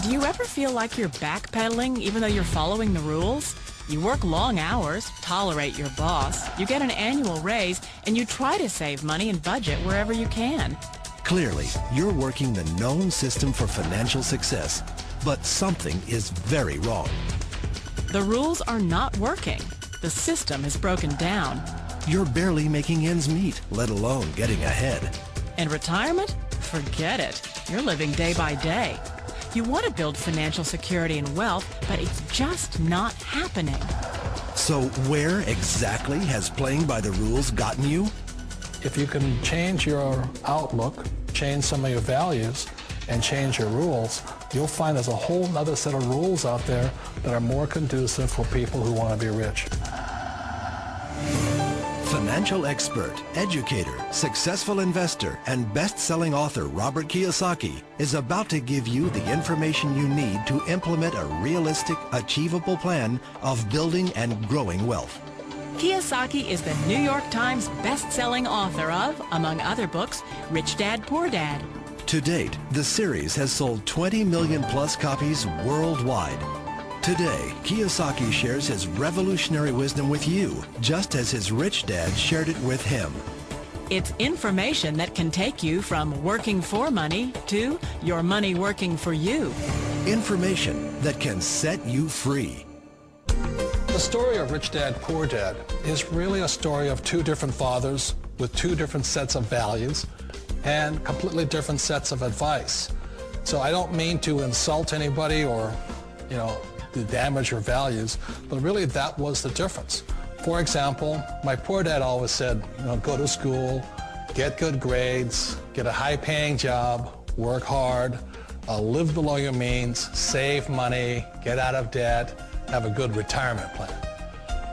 Do you ever feel like you're backpedaling even though you're following the rules? You work long hours, tolerate your boss, you get an annual raise, and you try to save money and budget wherever you can. Clearly, you're working the known system for financial success, but something is very wrong. The rules are not working. The system is broken down. You're barely making ends meet, let alone getting ahead. And retirement? Forget it. You're living day by day. You want to build financial security and wealth, but it's just not happening. So where exactly has playing by the rules gotten you? If you can change your outlook, change some of your values, and change your rules, you'll find there's a whole other set of rules out there that are more conducive for people who want to be rich. Financial expert, educator, successful investor, and best-selling author Robert Kiyosaki is about to give you the information you need to implement a realistic, achievable plan of building and growing wealth. Kiyosaki is the New York Times best-selling author of, among other books, Rich Dad, Poor Dad. To date, the series has sold 20 million plus copies worldwide. Today, Kiyosaki shares his revolutionary wisdom with you, just as his rich dad shared it with him. It's information that can take you from working for money to your money working for you. Information that can set you free. The story of Rich Dad, Poor Dad is really a story of two different fathers with two different sets of values and completely different sets of advice. So I don't mean to insult anybody or, to damage your values, but really that was the difference. For example, my poor dad always said, go to school, get good grades, get a high-paying job, work hard, live below your means, save money, get out of debt, have a good retirement plan.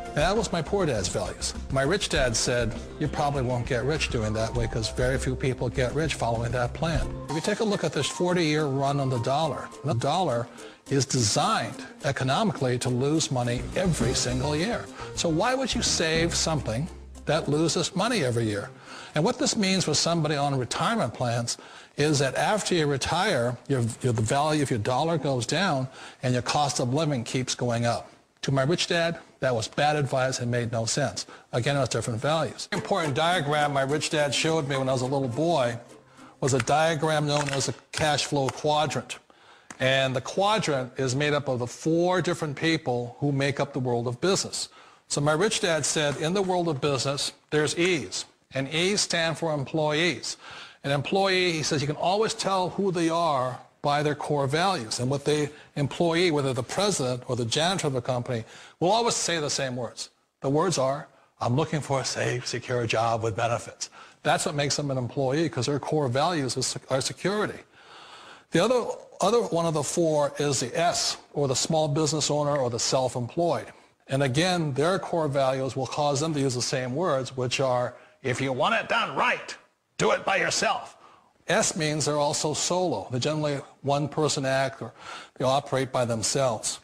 And that was my poor dad's values. My rich dad said, you probably won't get rich doing that way because very few people get rich following that plan. If you take a look at this 40-year run on the dollar is designed economically to lose money every single year. So why would you save something that loses money every year? And what this means for somebody on retirement plans is that after you retire, the value of your dollar goes down and your cost of living keeps going up. To my rich dad, that was bad advice and made no sense. Again, it was different values. An important diagram my rich dad showed me when I was a little boy was a diagram known as a cash flow quadrant. And the quadrant is made up of the four different people who make up the world of business. So my rich dad said, in the world of business, there's E's. And E's stand for employees. An employee, he says, you can always tell who they are by their core values. And what the employee, whether the president or the janitor of the company, will always say the same words. The words are, I'm looking for a safe, secure job with benefits. That's what makes them an employee, because their core values are security. The other one of the four is the S, or the small business owner or the self-employed. And again, their core values will cause them to use the same words, which are, if you want it done right, do it by yourself. S means they're also solo. They're generally one-person act, or they operate by themselves.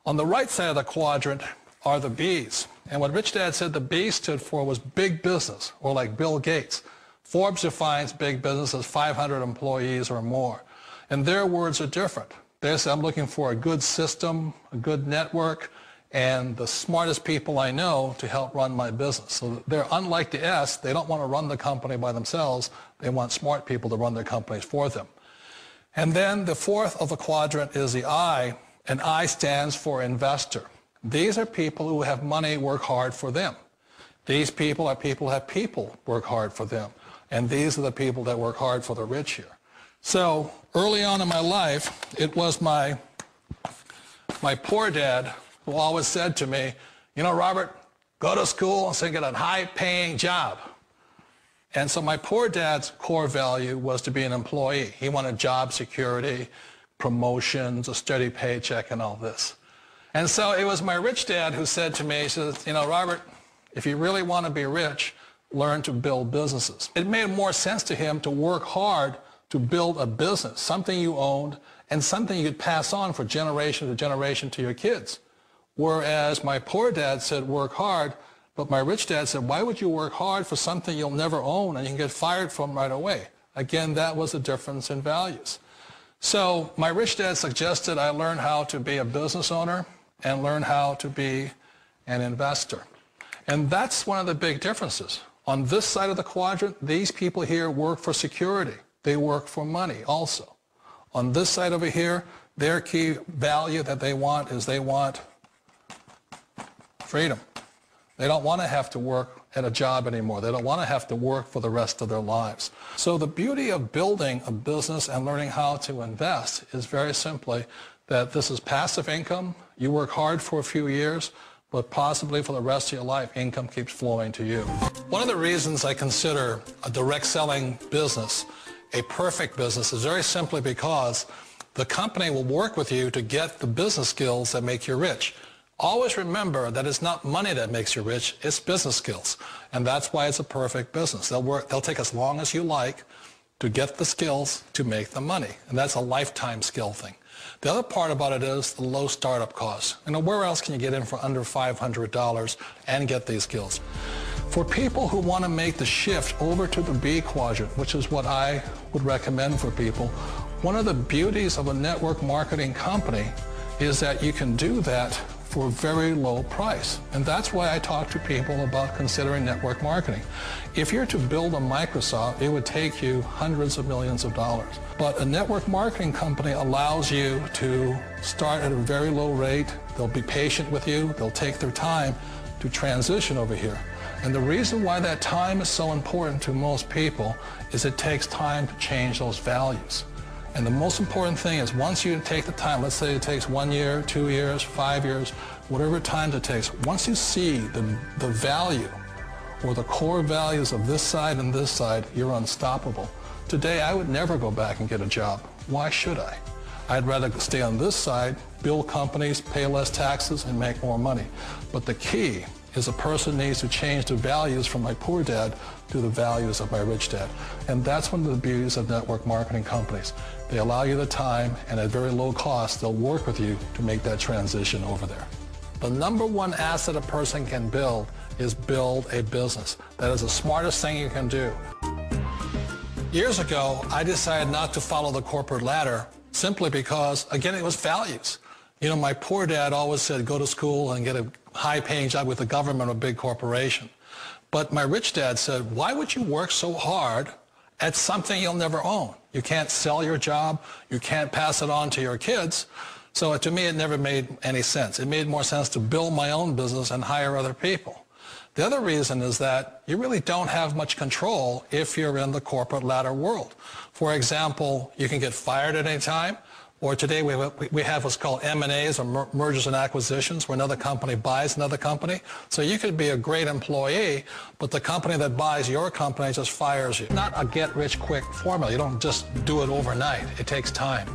On the right side of the quadrant are the B's. And what Rich Dad said the B stood for was big business, or like Bill Gates. Forbes defines big business as 500 employees or more. And their words are different. They say, I'm looking for a good system, a good network, and the smartest people I know to help run my business. So they're unlike the S. They don't want to run the company by themselves. They want smart people to run their companies for them. And then the fourth of the quadrant is the I, and I stands for investor. These are people who have money work hard for them. These people are people who have people work hard for them. And these are the people that work hard for the rich here. So early on in my life, it was my poor dad who always said to me, Robert, go to school and get a high-paying job. And so my poor dad's core value was to be an employee. He wanted job security, promotions, a steady paycheck, and all this. And so it was my rich dad who said to me, he says, Robert, if you really want to be rich, learn to build businesses. It made more sense to him to work hard to build a business, something you owned, and something you could pass on for generation to generation to your kids. Whereas my poor dad said work hard, but my rich dad said, why would you work hard for something you'll never own and you can get fired from right away? Again, that was a difference in values. So my rich dad suggested I learn how to be a business owner and learn how to be an investor. And that's one of the big differences. On this side of the quadrant, these people here work for security. They work for money also. On this side over here, their key value that they want is they want freedom. They don't want to have to work at a job anymore. They don't want to have to work for the rest of their lives. So the beauty of building a business and learning how to invest is very simply that this is passive income. You work hard for a few years, but possibly for the rest of your life, income keeps flowing to you. One of the reasons I consider a direct selling business a perfect business is very simply because the company will work with you to get the business skills that make you rich. Always remember that it's not money that makes you rich, it's business skills. And that's why it's a perfect business. They'll take as long as you like to get the skills to make the money. And that's a lifetime skill thing. The other part about it is the low startup costs. Where else can you get in for under $500 and get these skills? For people who want to make the shift over to the B quadrant, which is what I would recommend for people, one of the beauties of a network marketing company is that you can do that for a very low price. And that's why I talk to people about considering network marketing. If you're to build a Microsoft, it would take you hundreds of millions of dollars. But a network marketing company allows you to start at a very low rate. They'll be patient with you. They'll take their time to transition over here. And the reason why that time is so important to most people is it takes time to change those values. And the most important thing is once you take the time, let's say it takes 1 year, 2 years, 5 years, whatever time it takes, once you see the value or the core values of this side and this side, you're unstoppable. Today, I would never go back and get a job. Why should I? I'd rather stay on this side, build companies, pay less taxes, and make more money. But the key is a person needs to change the values from my poor dad to the values of my rich dad. And that's one of the beauties of network marketing companies. They allow you the time, and at very low cost, they'll work with you to make that transition over there. The number one asset a person can build is build a business. That is the smartest thing you can do. Years ago, I decided not to follow the corporate ladder simply because, again, it was values. My poor dad always said, go to school and get a high-paying job with the government or a big corporation. But my rich dad said, why would you work so hard at something you'll never own? You can't sell your job. You can't pass it on to your kids. So to me, it never made any sense. It made more sense to build my own business and hire other people. The other reason is that you really don't have much control if you're in the corporate ladder world. For example, you can get fired at any time. Or today we have what's called M&As, or mergers and acquisitions, where another company buys another company. So you could be a great employee, but the company that buys your company just fires you. Not a get-rich-quick formula. You don't just do it overnight. It takes time.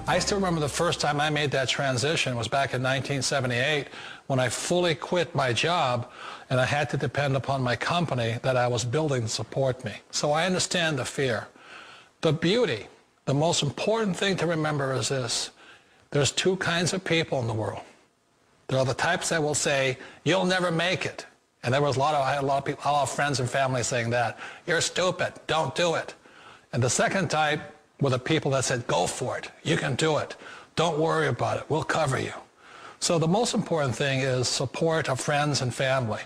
I still remember the first time I made that transition was back in 1978 when I fully quit my job and I had to depend upon my company that I was building to support me. So I understand the fear. The beauty. The most important thing to remember is this. There's two kinds of people in the world. There are the types that will say, you'll never make it. And I had a lot of people, a lot of friends and family saying that. You're stupid. Don't do it. And the second type were the people that said, go for it. You can do it. Don't worry about it. We'll cover you. So the most important thing is support of friends and family.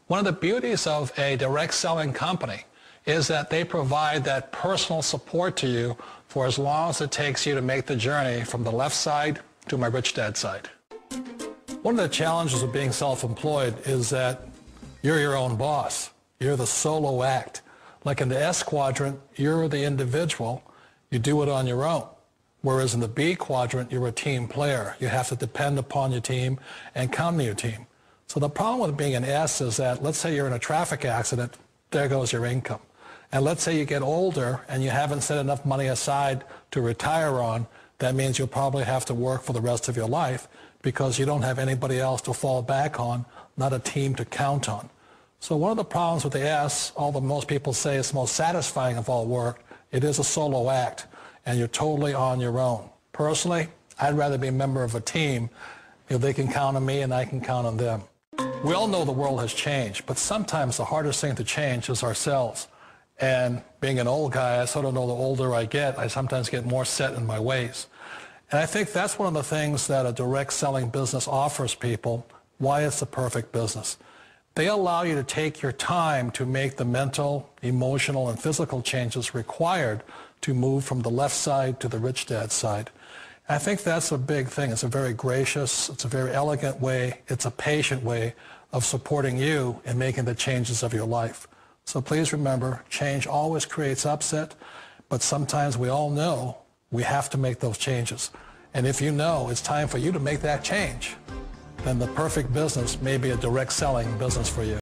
One of the beauties of a direct selling company is that they provide that personal support to you for as long as it takes you to make the journey from the left side to my rich dad side. One of the challenges of being self-employed is that you're your own boss. You're the solo act. Like in the S quadrant, you're the individual. You do it on your own. Whereas in the B quadrant, you're a team player. You have to depend upon your team and count on your team. So the problem with being an S is that, let's say you're in a traffic accident, there goes your income. And let's say you get older and you haven't set enough money aside to retire on, that means you'll probably have to work for the rest of your life because you don't have anybody else to fall back on, not a team to count on. So one of the problems with the S, although most people say it's the most satisfying of all work, it is a solo act and you're totally on your own. Personally, I'd rather be a member of a team if they can count on me and I can count on them. We all know the world has changed, but sometimes the hardest thing to change is ourselves. And being an old guy, I sort of know the older I get, I sometimes get more set in my ways. And I think that's one of the things that a direct selling business offers people, why it's the perfect business. They allow you to take your time to make the mental, emotional, and physical changes required to move from the left side to the rich dad side. I think that's a big thing. It's a very gracious, it's a very elegant way, it's a patient way of supporting you in making the changes of your life. So please remember, change always creates upset, but sometimes we all know we have to make those changes. And if you know it's time for you to make that change, then the perfect business may be a direct selling business for you.